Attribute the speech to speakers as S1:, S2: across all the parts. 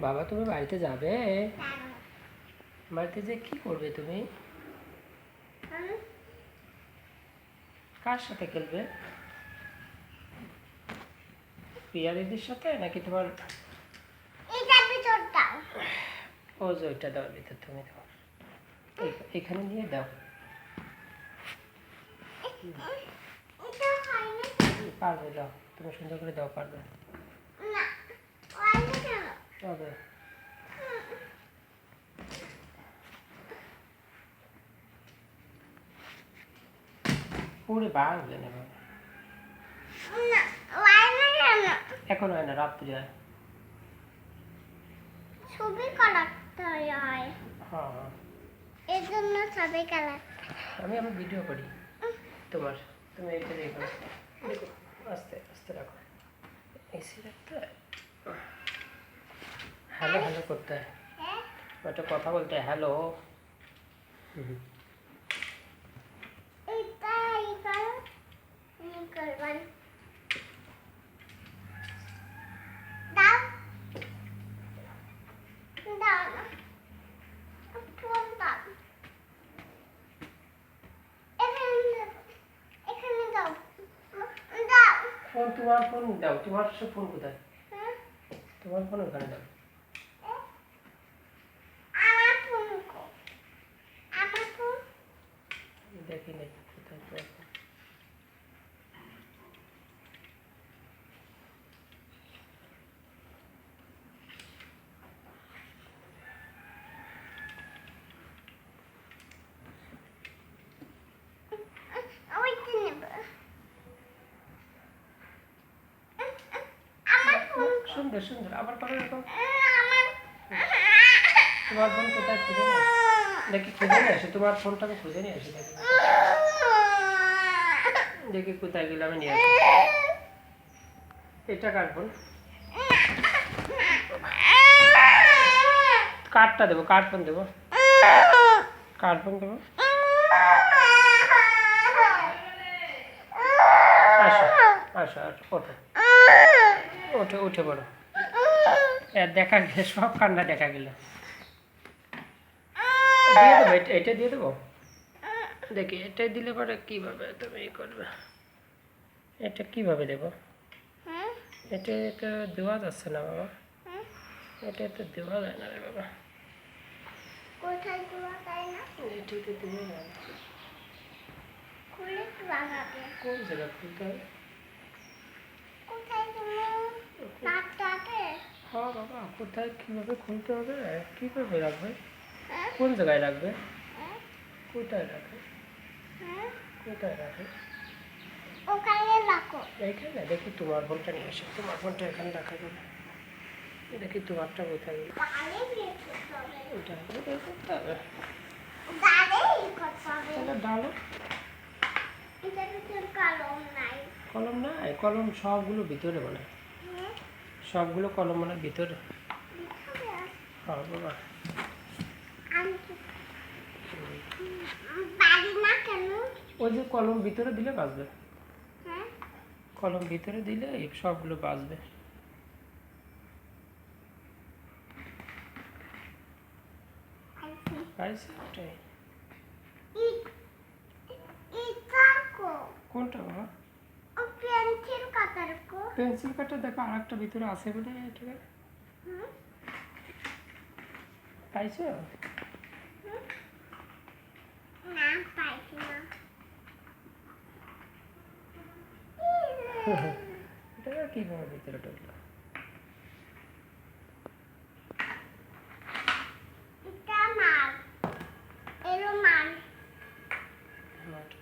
S1: বাবা তুমি বাড়িতে যাবে? বাড়িতে যে কি করবে তুমি? কার সাথে খেলবে? প্রিয়া দিদির সাথে নাকি তোমার? ও যে ওইটা দাও ভিতর, তুমি দাও, এখানে নিয়ে দাও। পারবে, দাও তুমি সুন্দর করে দাও, পারবে। তবে পুরে বাড়বে না, এখন হয় না, রাত পূজায়
S2: ছবি কালাতে হয়।
S1: হ্যাঁ,
S2: এর জন্য ছবি কালাতে।
S1: আমি ভিডিও করি তোমার, তুমি এইটা দেখো, দেখো আস্তে আস্তে রাখো, এসি রাখতে হয়, হ্যালো হ্যালো করতে হয়, একটা কথা বলতে হয়, হ্যালো। ফোন, তোমার ফোন দাও, তোমার সব ফোন কোথায়? তোমার ফোন ওখানে দাও। দেখি নেই কোথায় তোমার ফোন। সুন্দর সুন্দর, আবার করে রাখো। তোমার ফোন কোথায়, খুঁজে নিয়ে দেখি, খুঁজে নিয়ে আসে তোমার ফোনটা, আমি খুঁজে নিয়ে আসি, দেখি দেখি কোথায় গেলে আমি নিয়ে আসি। এটা কার ফোন? কার্ডটা দেবো, কার ফোন দেবো, কার ফোন দেবো? আসো আসো আসো, ওঠো ওঠে, উঠে পড়ো। দেখা গেল, সব কান্না দেখা গেল। দিয়ে দেবো, এটা দিয়ে দেবো, দেখি এটা দিলে পরে কীভাবে তুমি ই করবে, এটা কীভাবে দেবো? এটা তো দেওয়া যাচ্ছে না বাবা, এটা তো দেওয়া যায় না রে বাবা।
S2: কোথায় দেওয়া যায় না?
S1: এটা তো দেওয়া যায় না।
S2: খুলে তো লাগাবে।
S1: কোন জায়গা খুলতে হবে?
S2: কোথায় তুমি নাটটাতে?
S1: হ্যাঁ বাবা, কোথায় কীভাবে খুলতে হবে, কীভাবে রাখবে, কোন জায়গায় রাখবে, কোথায় রাখে, কোথায় রাখে?
S2: ওখানে রাখো।
S1: এইখানে দেখি, তোমার ফোনটা নিয়ে আসে, তোমার ফোনটা এখানে রাখা যাবে, দেখি তোমারটা কোথায় গেল। ওটা বের করতে হবে, তাহলে ডালো। কলম নাই, কলম সবগুলো ভিতরে মনে হয়, সবগুলো কলম মনে হয় ভিতরে। হ্যাঁ বাবা, ওই যে কলম ভিতরে দিলে বাজবে, কলম ভিতরে দিলে সবগুলো বাজবে। পাইছি, ওটাই। কোনটা বাবা? পেন্সিল কাটার দেখো, আর একটা ভিতরে আছে বলে এটা পাইছো। এটা কিভাবে ভিতরে ঢুকলো?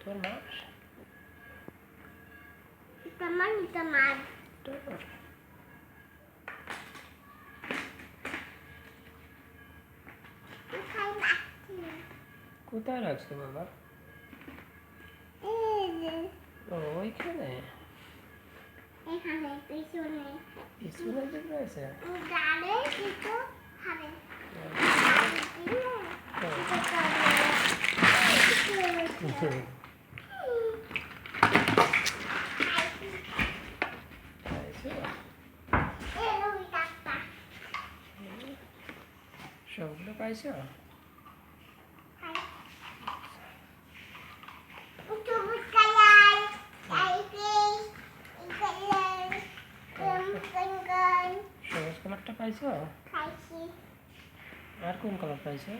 S1: তোর মাস
S2: Teman.
S1: কোথায় রাখছো বাবা?
S2: এই যে
S1: ও ওইখানে
S2: এখানে পিছনে
S1: পিছনে দিকে রয়েছে।
S2: গাড়ে কিছু খাবে
S1: পাইছো? সবগুলো পাইছো? সবুজ কালারটা পাইছো? আর কোন কালার পাইছো?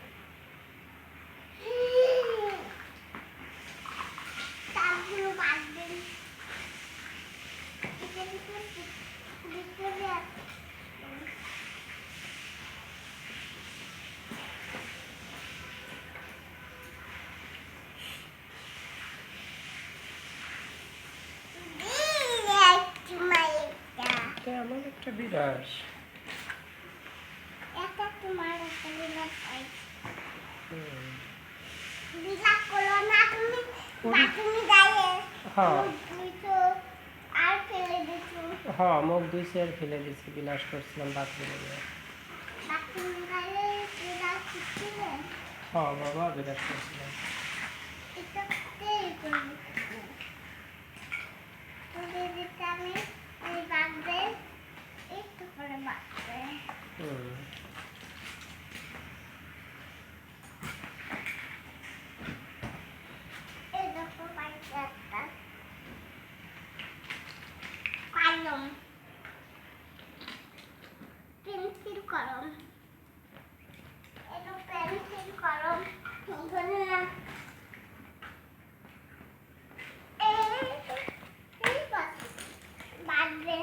S1: এটা আমার একটা বিরাস। হ্যাঁ হ্যাঁ, মুখ ধুইছি আর ফেলে দিছি, বিলাস করছিলাম বাথরুমে গিয়ে। হ্যাঁ বাবা, বিলাস করছিলাম। হুম।
S2: কলম পেন্সিল কলম এটা পেন্সিল কলম এখানে এই বাদে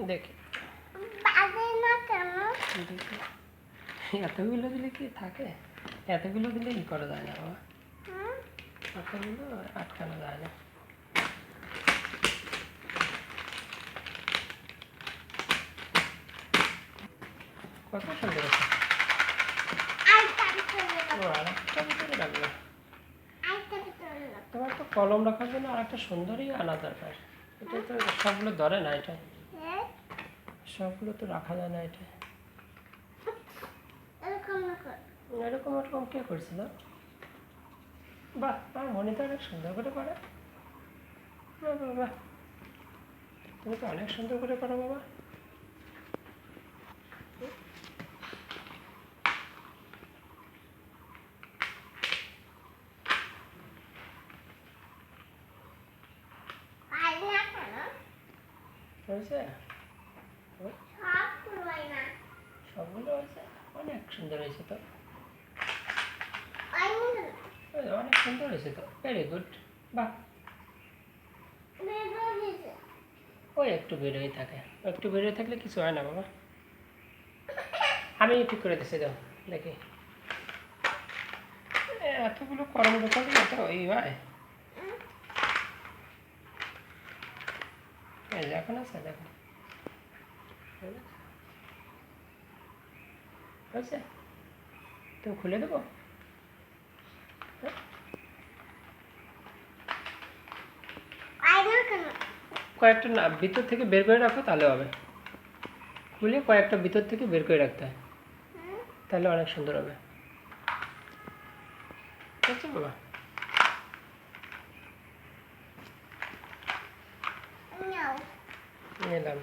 S1: দেখি দেখি, এতগুলো দিলে কি থাকে? এতগুলো দিলে ই করা যায় না বাবা, এতগুলো আটকানো যায় না। কত সুন্দর আছে। ও, আরেকটা ভিতরে রাখবে। তোমার তো কলম রাখার জন্য আরেকটা সুন্দরই আনা দরকার। এটা তো সবগুলো ধরে না, এটা সবগুলো তো রাখা যায় না। এটা এরকম এরকম কে করছিল? বাহ, আমার মনে তো অনেক সুন্দর করে করে। বাহ বাহ বাহ, তুমি তো অনেক সুন্দর করে করো বাবা। হয়েছে? সবগুলো হয়েছে? অনেক সুন্দর হয়েছে তো, অনেক সুন্দর হয়েছে তো, ভেরি গুড। বাহ, ওই একটু বেরোই থাকে, একটু বেরোয় থাকলে কিছু হয় না বাবা। আমি ঠিক করে দিচ্ছি, দাও দেখি। এতগুলো কলম ঢোকালে এত এই হয়? এই যে এখন আছে, দেখো হয়েছে। তুমি খুলে দেবো? কয়েকটা না ভিতর থেকে বের করে রাখো, তাহলে হবে। খুলে কয়েকটা ভিতর থেকে বের করে রাখতে হয়, তাহলে অনেক সুন্দর হবে। ঠিক আছে বাবা?
S2: নাও
S1: নিলাম।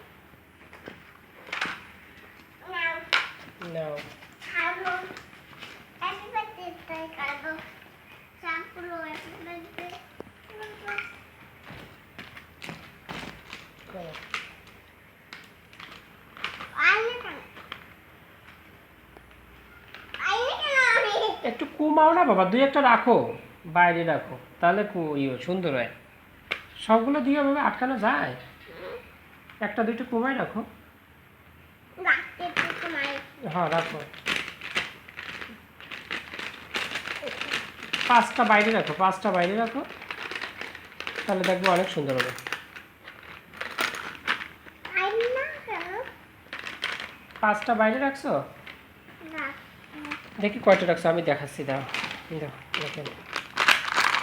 S2: নাও
S1: নাও।
S2: খাবো হ্যাপি বার্থডে তাই খাবো সবগুলো হ্যাপি বার্থডে
S1: করো।
S2: আইনে কেন আইনে কেন আমি
S1: একটু কমাও না বাবা, দুই একটা রাখো, বাইরে রাখো, তাহলে সুন্দর হয়। সবগুলো দিয়ে বাবা আটকানো যায়? একটা দুইটা কমাই রাখো।
S2: রাখতে তোমায়
S1: হ্যাঁ রাখো। 5টা বাইরে রাখো, 5টা বাইরে রাখো, তাহলে দেখবো অনেক সুন্দর হবে।
S2: আইনে না কেন
S1: 5টা বাইরে রাখছো?
S2: রাখ
S1: দেখি কয়টা রাখছো, আমি দেখাচ্ছি। দাও দাও, দেখেন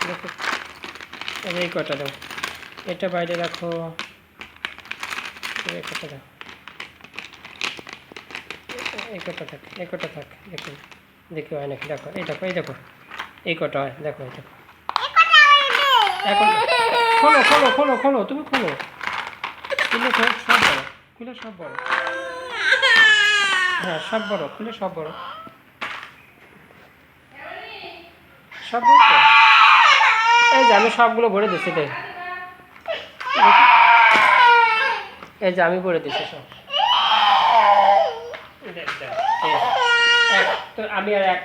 S1: দেখো, এই কয়টা দাও। এটা বাইরে রাখো, এই কটা দাও, এই কটা থাক, এই কটা থাক। দেখুন দেখি হয় নাকি, দেখো এই দেখো, এই দেখো এই কটা হয়, দেখো এই দেখো। এখন খোলো খোলো খোলো খোলো, তুমি খোলো, খুলে সব বড়, খুলে সব বড়। হ্যাঁ সব বড়, খুলে সব বড়, সব বড় তো। এই যে আমি সবগুলো ভরে দিচ্ছি, দেখ এই যে আমি ভরে দিচ্ছি সব। দেখ দেখ, তো আমি আর এক,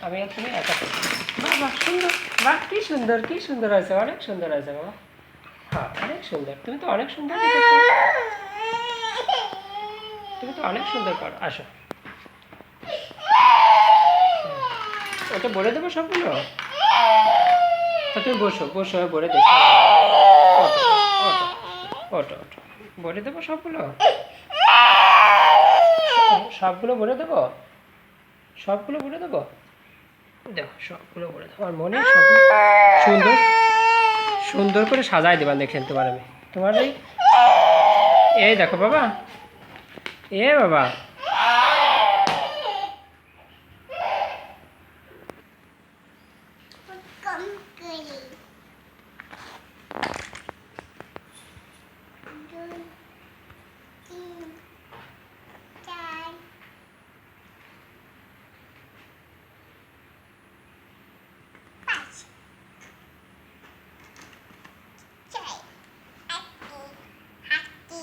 S1: আমি আর তুমি একা। বাহ বাহ সুন্দর, বাহ কি সুন্দর, কি সুন্দর হয়েছে, অনেক সুন্দর হয়েছে বাবা। হ্যাঁ অনেক সুন্দর, তুমি তো অনেক সুন্দর লিখেছো, তুমি তো অনেক সুন্দর করো। আসো, ওটা বলে দেবো সবগুলো, তা তুমি বসো, বসো বলে দেখো। ওটো ওটো ওটো ওটো, বলে দেবো সবগুলো, সবগুলো বলে দেবো, সবগুলো বলে দেবো। দেখো সবগুলো বলে দেবো, আমার মনে সবগুলো সুন্দর সুন্দর করে সাজাই দেবা, দেখেন তোমার আমি, তোমার এই দেখো বাবা, এ বাবা
S2: কম করি দুই তিন চার পাঁচ ছয় আটটি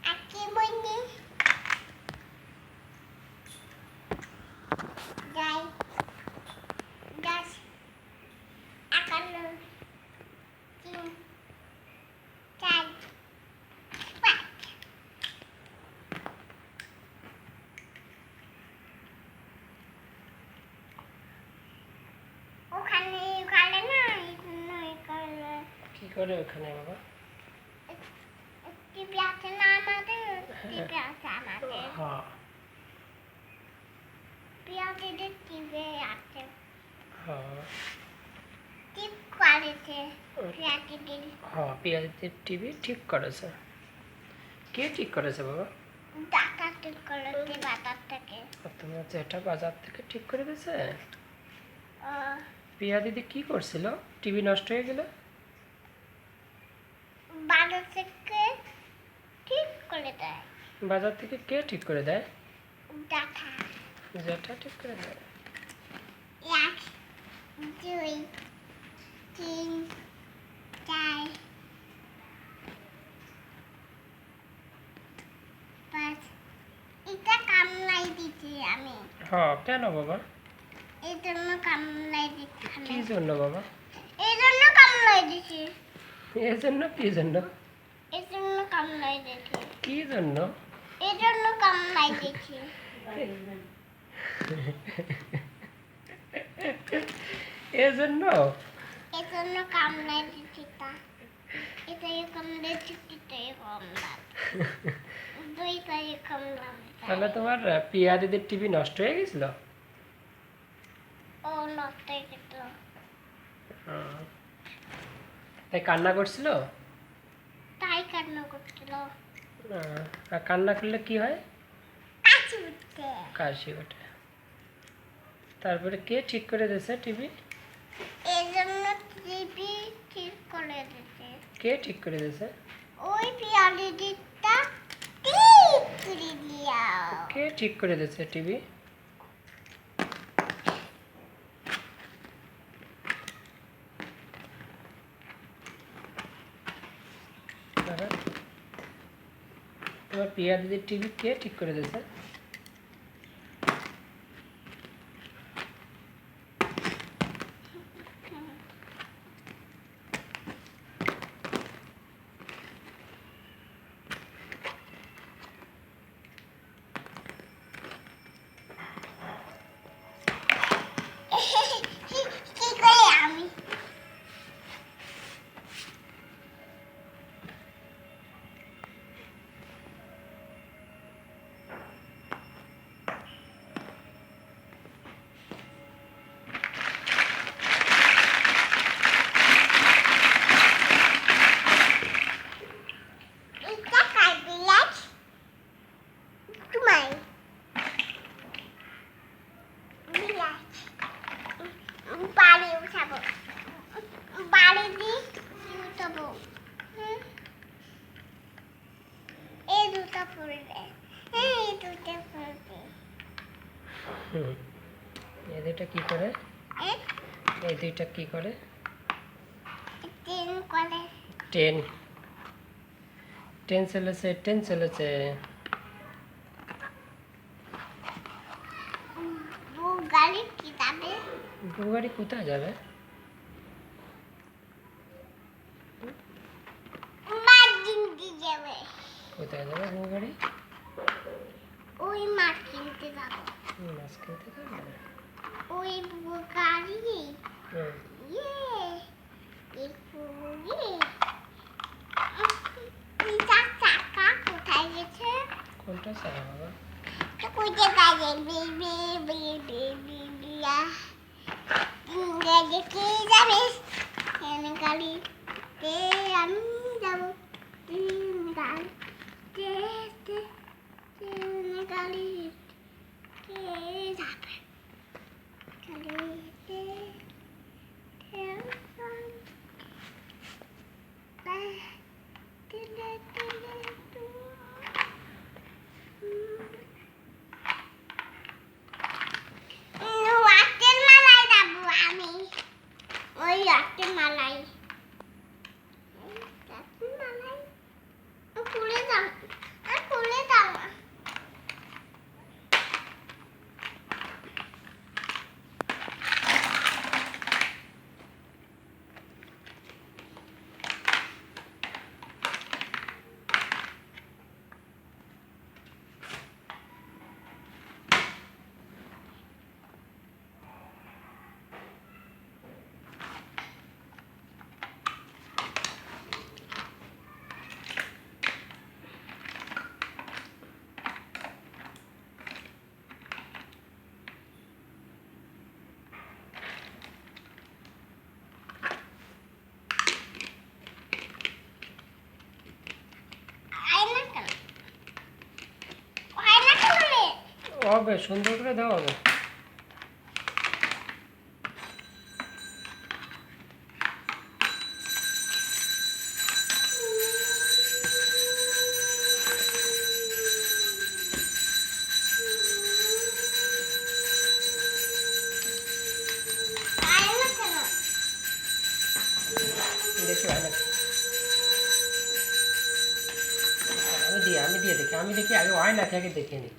S2: আটটি বইনি যাই 10 11 3 4 5 ওখানে ওখানে না এখানে
S1: কি করে ওখানে বাবা?
S2: টিভি আছে না আমাদের টিভি আছে আমাদের
S1: হ্যাঁ
S2: পিয়াদের টিভি আছে
S1: হ্যাঁ
S2: টিপ করেছে পিয়াদের
S1: হ্যাঁ, পিয়াজের টিভি ঠিক করেছে। কে ঠিক করেছে বাবা?
S2: ডাটা টিপ করেছে বাজার থেকে
S1: তোমার যেটা বাজার থেকে ঠিক করে দিয়েছে।
S2: আহ,
S1: পিয়া দিদি কি করছিল, টিভি নষ্ট হয়ে গেল?
S2: বাজার থেকে ঠিক করে দেয়
S1: বাজার থেকে কে ঠিক করে দেয়?
S2: ডাটা
S1: যেটা ঠিক করে দেয়।
S2: 1 2 3 4 5 এটা কামলাই দিচ্ছি আমি
S1: হ্যাঁ কেন বাবা?
S2: এই জন্য কামলাই দিচ্ছি
S1: কি জন্য বাবা?
S2: এই জন্য কামলাই দিচ্ছি
S1: এর জন্য কি জন্য?
S2: এই জন্য কামলাই দিচ্ছি
S1: কি জন্য?
S2: এই জন্য কামলাই দিচ্ছি
S1: এর জন্য?
S2: এই জন্য কামলাই দিচ্ছি তা এটাই কামলাই দিচ্ছি তাই কামলাই দুইটাই কামলাই
S1: তাহলে তোমার পিয়া দিদির টিভি নষ্ট হয়ে গেছিল?
S2: ও নষ্ট হয়ে গেল
S1: তাই কান্না করছিল?
S2: তাই কান্না করছিল
S1: আর কান্না করলে কি হয়?
S2: কাশি উঠছে।
S1: কাশি ওঠে। তারপরে কে ঠিক করে দিয়েছে টিভি?
S2: এই জন্য টিভি ঠিক করে দিতে।
S1: কে ঠিক করে দিয়েছে?
S2: ওই পিয়ালি দিকটা ঠিক করে দিয়াও।
S1: কে ঠিক করে দিয়েছে টিভি? তোমার প্রিয়া দিদির টিভি কে ঠিক করে দিয়েছে?
S2: কি করে আমি? এটা কার বিলাস? তোমার বিলাস। বাড়ি উঠাবো। বাড়ি দিয়ে উঠাবো। এই দুটো পড়বে। এই দুটো পড়বে।
S1: এই দুইটা কি করে?
S2: এই
S1: এই দুইটা কি করে?
S2: তিন করে।
S1: টেন। টেন চলেছে, টেন চলেছে।
S2: গাড়ি কি যাবে?
S1: গাড়ি কোথায় যাবে?
S2: মার্জিন দিয়ে যাবে।
S1: কোথায় যাবে গাড়ি?
S2: ওই মাছ কিনতে যাবো।
S1: মাছ কিনতে যাবে?
S2: ওই গাড়ি
S1: হুম।
S2: ইয়ে একটু ইয়ে চার চাকা কোথায় গেছে?
S1: কোনটা চালা বাবা?
S2: খুঁজে গাড়ি বেবি বেবি বেবিয়া দেখে যাবে গাড়িতে আমি যাবো গাড়িতে গাড়িতে যাবে গাড়িতে ওয়াটের মালাই যাবো আমি ওই ওয়াটের মালাই খুলে দাও খুলে দাও
S1: হবে, সুন্দর করে দেওয়া হবে। দেখি হয় নাকি। আমি দিয়ে দেখি, আমি দেখি আগে হয় নাকি, আগে দেখে নিই।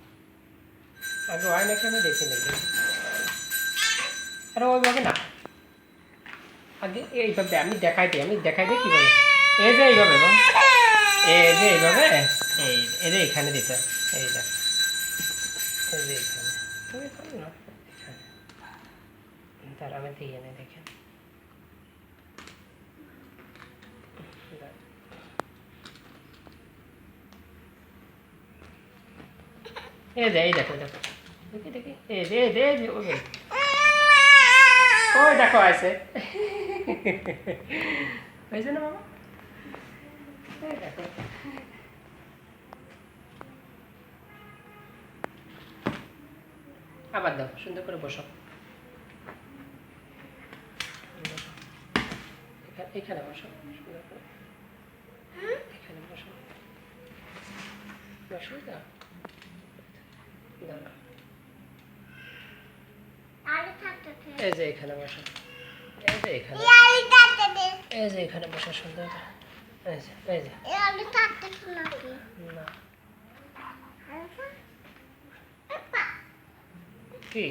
S1: আগে হয় নাকি আমি দেখে নিই। আরে ওইভাবে না, আগে এইভাবে আমি দেখাই দিই কীভাবে। এই যে এইভাবে গো, এই যে এইভাবে, এই যে এখানে দিতে, এই দেখ, এই যে এখানে তুমি করো না, এখানে তার আমি দিয়ে নেই দেখে। এই যে এই দেখো দেখো, দেখি দেখি, এই যে ওই দেখো আছে, হয়েছে না বাবা? এই দেখো আবার দাও, সুন্দর করে বসো। এখানে বসো, সুন্দর করে এখানে বসো, বসো। দাও, দাঁড়াও।
S2: আলু থাকতে
S1: এই যে এখানে বসো, এই যে এখানে,
S2: আলু থাকতে
S1: এই যে এখানে বসো সুন্দর করে। এই যে, এই যে।
S2: আলু থাকতে নাকি
S1: না, কি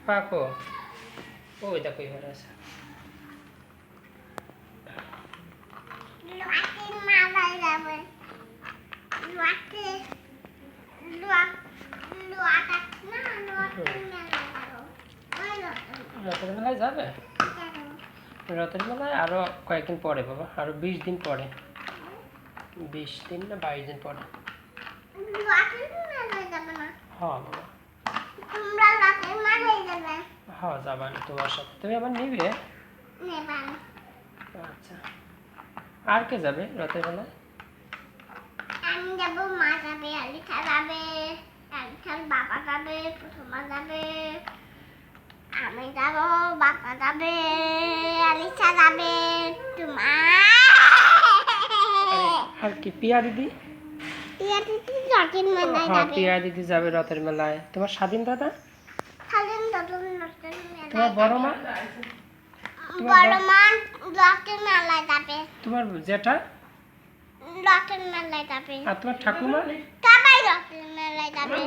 S1: পাকো? ওই দেখো এবার আছে।
S2: লোয়াকে মালাই যাবে লোয়াকে লোয়াটা না লোয়াকে মালাই যাবো ওই
S1: রথের মেলায় যাবে? রথের মেলায় আরো কয়েকদিন পরে বাবা, আরো 20 দিন পরে, 20 দিন না 22 দিন পরে।
S2: লোয়াকে মালাই যাবে না
S1: হ্যাঁ বাবা,
S2: তোমরা লোয়াকে মালাই যাবে
S1: হ্যাঁ যাবা না তোমার সাথে, তুমি আবার নিবে?
S2: নেবান
S1: আচ্ছা, আর কে যাবে রথের মেলায়?
S2: আমি যাবো মা যাবে আলিথা যাবে আলিথার বাবা যাবে প্রথমা যাবে আমি যাবো বাবা যাবে আলিথা যাবে
S1: আর কি পিয়া দিদি?
S2: ইয়া দিদি রটিন মেলায়
S1: হ্যাঁ
S2: যাবে
S1: পিয়া দিদি যাবে রথের মেলায়। তোমার স্বাধীন দাদা?
S2: খালেন দাদুর রটিন
S1: তোমার
S2: মেলায়
S1: বড় মা?
S2: বড় মা রটিন মেলায় যাবে
S1: তোমার জেঠা?
S2: রটিন মেলায় যাবে
S1: আর তোমার ঠাকুমা?
S2: সবাই রটিন মেলায় যাবে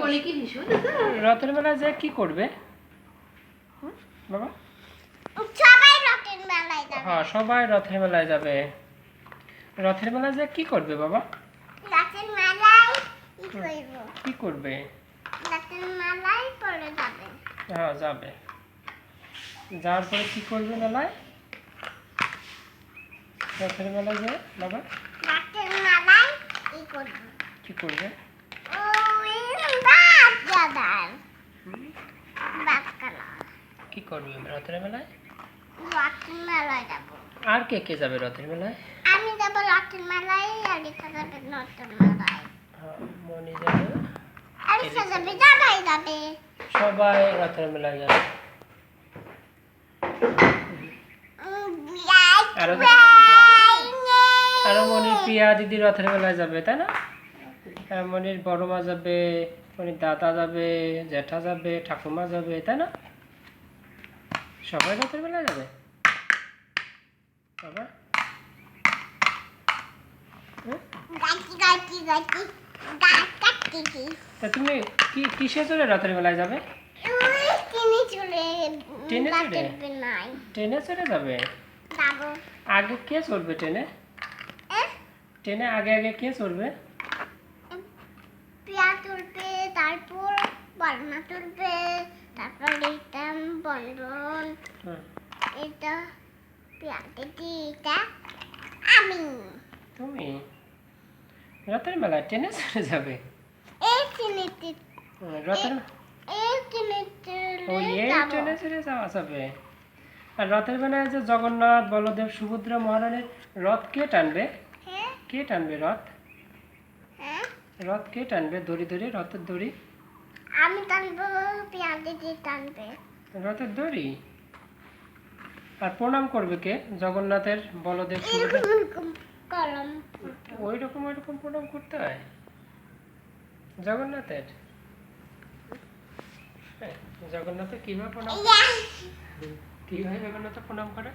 S1: রথের মেলায় যে কি করবে বাবা?
S2: সবাই রটিন মেলায় যাবে
S1: হ্যাঁ সবাই রথের মেলায় যাবে। রথের মেলায় যে কি করবে বাবা?
S2: রটিন মেলায় কি করব
S1: কি করবে?
S2: রটিন মেলায় পড়ে যাবে
S1: হ্যাঁ যাবে। যাওয়ার পরে কি করবে মেলায়? রথের মেলায় যে বাবা
S2: রটিন মেলায় কি করব
S1: কি করবে?
S2: ওই বাপ দাদার বাপ কালা
S1: কি করবে রথের মেলায়?
S2: রটিন মেলায় যাবো
S1: আর কে কে যাবে রথের মেলায়?
S2: আমি যাবো রটিন মেলায় আলিশা যাবে রটিন মেলায়
S1: হ্যাঁ মনি যাবে,
S2: আলিশা যাবে সবাই যাবে
S1: সবাই রথের মেলায় যাবে। আরো আরো মনির পিয়া দিদি রথের মেলায় যাবে তাই না? আর মনির বড় মা যাবে, মনির দাদা যাবে, জ্যাঠা যাবে, ঠাকুমা যাবে তাই না? সবাই রথের মেলায় যাবে বাবা।
S2: গাছি গাছি গাছি গাছ কাটতেছি
S1: তা তুমি কি কিসে চলে রথের মেলায় যাবে?
S2: ওই চিনি চলে
S1: ট্রেনে চড়ে?
S2: বাটের নাই
S1: ট্রেনে চলে যাবে?
S2: যাবো
S1: আগে কে চড়বে ট্রেনে? ট্রেনে আগে আগে কে চড়বে?
S2: পিয়া তুলবে তারপর বলমা তুলবে তারপর এটা বন্ধন
S1: হুম,
S2: এটা পিয়া দিদি এটা আমি
S1: তুমি রথের মেলায় ট্রেনে চলে যাবে?
S2: এই চিনিতে
S1: রথের
S2: এই চিনিতে
S1: ওই এই ট্রেনে চলে যাওয়া যাবে। আর রথের মেলায় যে জগন্নাথ বলদেব সুভদ্রা মহারানীর রথ কে টানবে?
S2: হ্যাঁ
S1: কে টানবে রথ?
S2: হ্যাঁ
S1: রথ কে টানবে? দড়ি ধরে রথের দড়ি?
S2: আমি টানবো পিয়া দিদি টানবে
S1: রথের দড়ি? আর প্রণাম করবে কে? জগন্নাথের বলদেব সুভদ্রা?
S2: এরকম এরকম কলম
S1: ওই রকম প্রণাম করতে হয় জগন্নাথের? হ্যাঁ, জগন্নাথের কিভাবে প্রণাম করে? কিভাবে জগন্নাথের প্রণাম করে?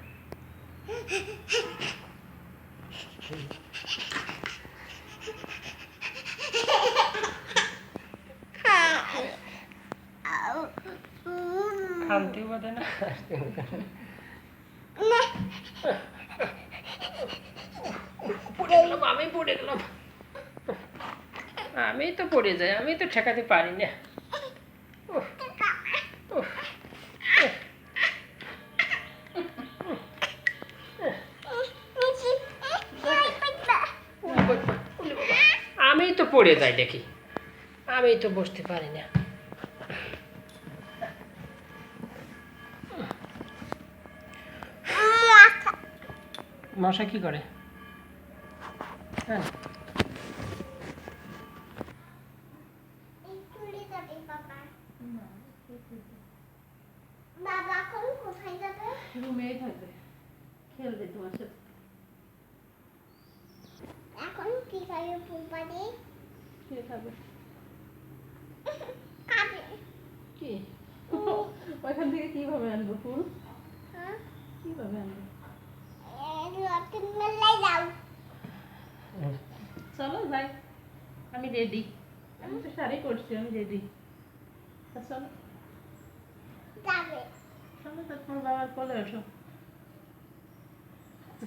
S1: কানতেও বাধে না, হাসতেও বাধে না। পড়ে গেলাম, আমি পড়ে গেলাম, আমি তো পড়ে যাই, আমি তো ঠেকাতে পারি না। উফ, উফ, উফ। আমি তো পড়ে যাই দেখি, আমি তো বসতে পারি না। মশা কি করে? হ্যাঁ
S2: একটু যাবে বাবা
S3: খেলবে তোমার সাথে।
S2: এখন কি খাবে ফুলবাড়ি?
S3: কে খাবে?
S2: খাবে।
S3: কি ওইখান থেকে কিভাবে আনবো ফুল?
S2: হ্যাঁ?
S3: কিভাবে আনবো?
S2: রতন মেলায় যাও।
S3: চলো যাই, আমি রেডি। আমি তো শাড়ি পরছি, আমি রেডি। চলো
S2: যাবে।
S3: চলো তো তোমার বাবার কোলে ওঠো।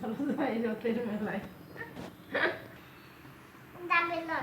S3: চলো যাই রথের মেলায়।
S2: যাবে না।